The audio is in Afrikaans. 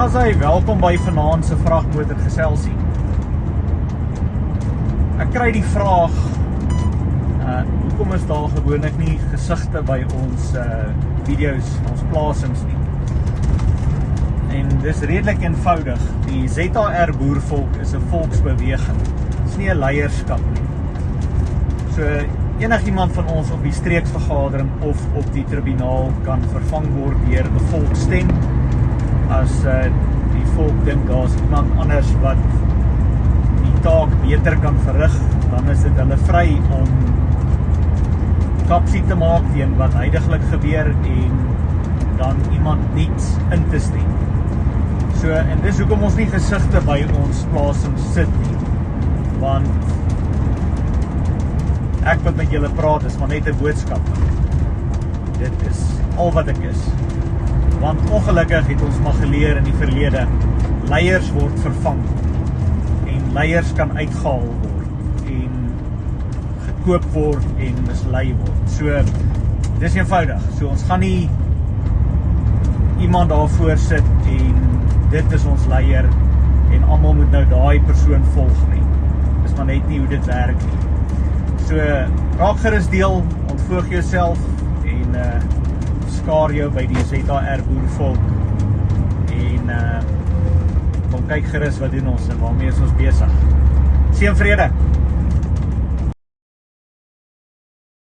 Daar is hy, welkom by vanaand se vragmotor geselsie. Ek kry die vraag, hoekom is daar gewoonlik nie gesigte by ons video's, ons plasings nie? En dis redelik eenvoudig. Die ZAR boervolk is 'n volksbeweging. Dit is nie 'n leierskap nie. So enigiemand van ons op die streeksvergadering of op die tribunaal kan vervang word deur 'n volksstem. As die volk dink daar's iemand anders wat die taak beter kan verrig, dan is dit hulle vry om kapsie te maak teen wat huidiglik gebeur en dan iemand niets in te stem. So, en dis hoekom ons nie gesigte by ons plasing sit nie, want ek wat met julle praat is maar net 'n boodskap. Dit is al wat ek is. Want ongelukkig het ons maar geleer in die verlede, leiers word vervang en leiers kan uitgehaal word en gekoop word en mislei word. So, dis eenvoudig. So, ons gaan nie iemand daarvoor sit en dit is ons leier en almal moet nou daai persoon volg nie. Dis maar net nie hoe dit werk nie. So, raak gerus deel, ontvoeg jouself en skaar jou by die ZAR boervolk en kom kyk gerus wat doen ons en waarmee is ons besig. Seën vrede.